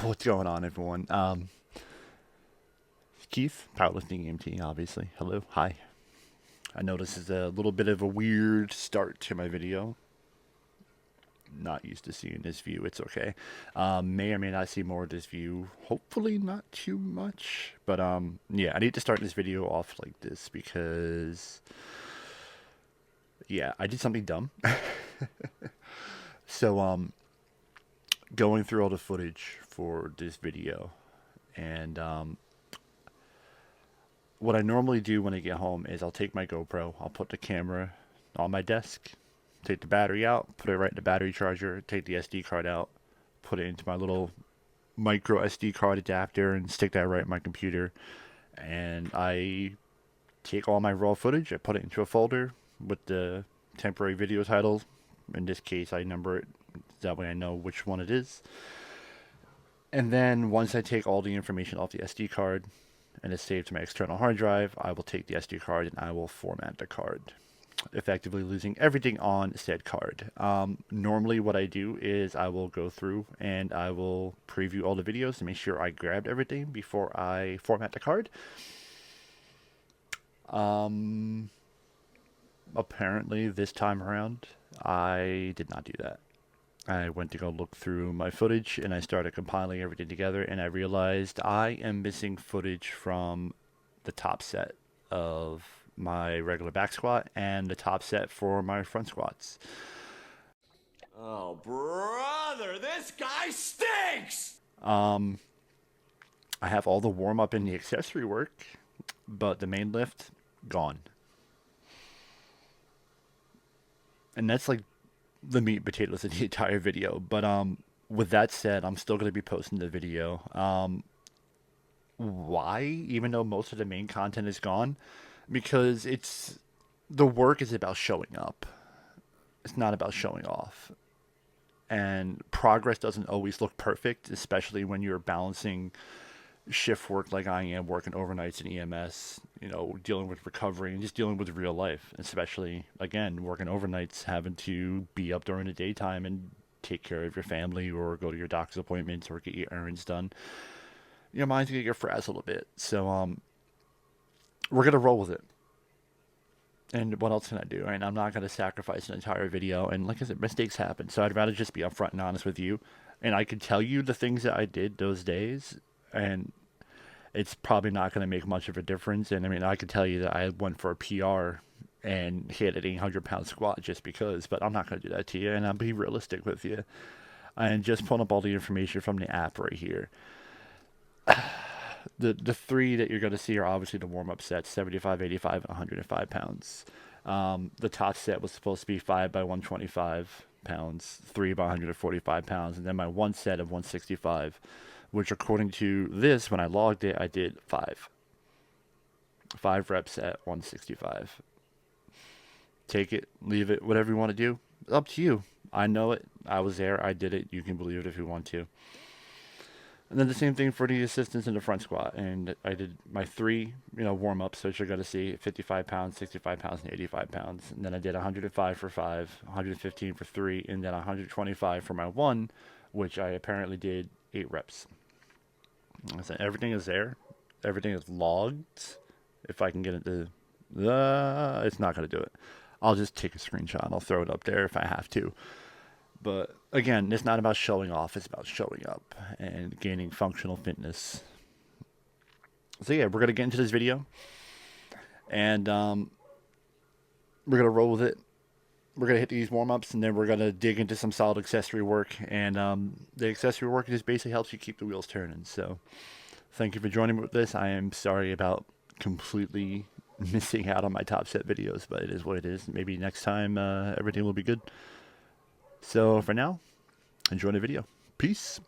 What's going on, everyone? Keith, powerlifting EMT, obviously. Hello, hi. I know this is a little bit of a weird start to my video. Not used to seeing this view. It's okay. May or may not see more of this view. Hopefully not too much. But yeah, I need to start this video off like this because, yeah, I did something dumb. So going through all the footage for this video, and what I normally do when I get home is I'll take my GoPro, I'll put the camera on my desk, take the battery out, put it right in the battery charger, take the SD card out, put it into my little micro SD card adapter and stick that right in my computer. And I take all my raw footage, I put it into a folder with the temporary video title. In this case, I number it, that way I know which one it is. And then once I take all the information off the SD card and it's saved to my external hard drive, I will take the SD card and I will format the card, effectively losing everything on said card. Normally what I do is I will go through and I will preview all the videos to make sure I grabbed everything before I format the card. Apparently this time around I did not do that. I went to go look through my footage and I started compiling everything together, and I realized I am missing footage from the top set of my regular back squat and the top set for my front squats. Oh, brother, this guy stinks! I have all the warm up and the accessory work, but the main lift, gone. And that's like the meat and potatoes of the entire video. But with that said, I'm still going to be posting the video. Why? Even though most of the main content is gone? Because the work is about showing up. It's not about showing off. And progress doesn't always look perfect, especially when you're balancing shift work like I am, working overnights in EMS, dealing with recovery and just dealing with real life, especially, again, working overnights, having to be up during the daytime and take care of your family or go to your doctor's appointments or get your errands done. Your mind's going to get frazzled a bit. So we're going to roll with it. And what else can I do? And I'm not going to sacrifice an entire video. And like I said, mistakes happen. So I'd rather just be upfront and honest with you. And I could tell you the things that I did those days, and it's probably not going to make much of a difference. And I mean, I could tell you that I went for a PR and hit an 800-pound squat just because, but I'm not going to do that to you, and I'll be realistic with you. And just pulling up all the information from the app right here. The three that you're going to see are obviously the warm-up sets, 75, 85, and 105 pounds. The top set was supposed to be 5 by 125 pounds, 3 by 145 pounds, and then my one set of 165, which according to this, when I logged it, I did 5 reps at 165. Take it, leave it, whatever you want to do. It's up to you. I know it. I was there. I did it. You can believe it if you want to. And then the same thing for the assistants in the front squat. And I did my 3, warm-ups, which you're going to see, 55 pounds, 65 pounds, and 85 pounds. And then I did 105 for 5, 115 for 3, and then 125 for my 1, which I apparently did 8 reps. So everything is there. Everything is logged. If I can get it to... it's not going to do it. I'll just take a screenshot and I'll throw it up there if I have to. But again, it's not about showing off. It's about showing up and gaining functional fitness. So yeah, we're going to get into this video. And we're going to roll with it. We're going to hit these warm-ups, and then we're going to dig into some solid accessory work. And the accessory work just basically helps you keep the wheels turning. So thank you for joining me with this. I am sorry about completely missing out on my top set videos, but it is what it is. Maybe next time everything will be good. So for now, enjoy the video. Peace.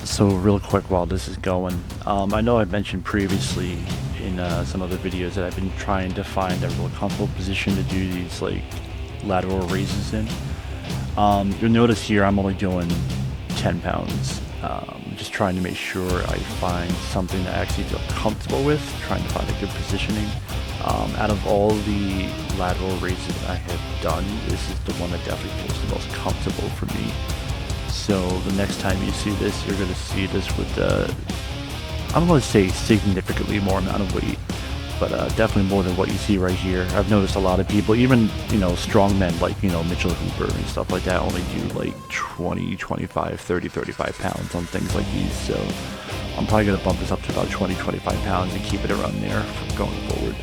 So real quick while this is going, I know I mentioned previously in some other videos that I've been trying to find a real comfortable position to do these like lateral raises in. You'll notice here I'm only doing 10 pounds. Just trying to make sure I find something that I actually feel comfortable with, trying to find a good positioning. Out of all the lateral raises I have done, this is the one that definitely feels the most comfortable for me. So the next time you see this, you're going to see this with, I'm going to say significantly more amount of weight, but definitely more than what you see right here. I've noticed a lot of people, even, you know, strong men like, you know, Mitchell Hooper and stuff like that only do like 20, 25, 30, 35 pounds on things like these. So I'm probably going to bump this up to about 20, 25 pounds and keep it around there going forward.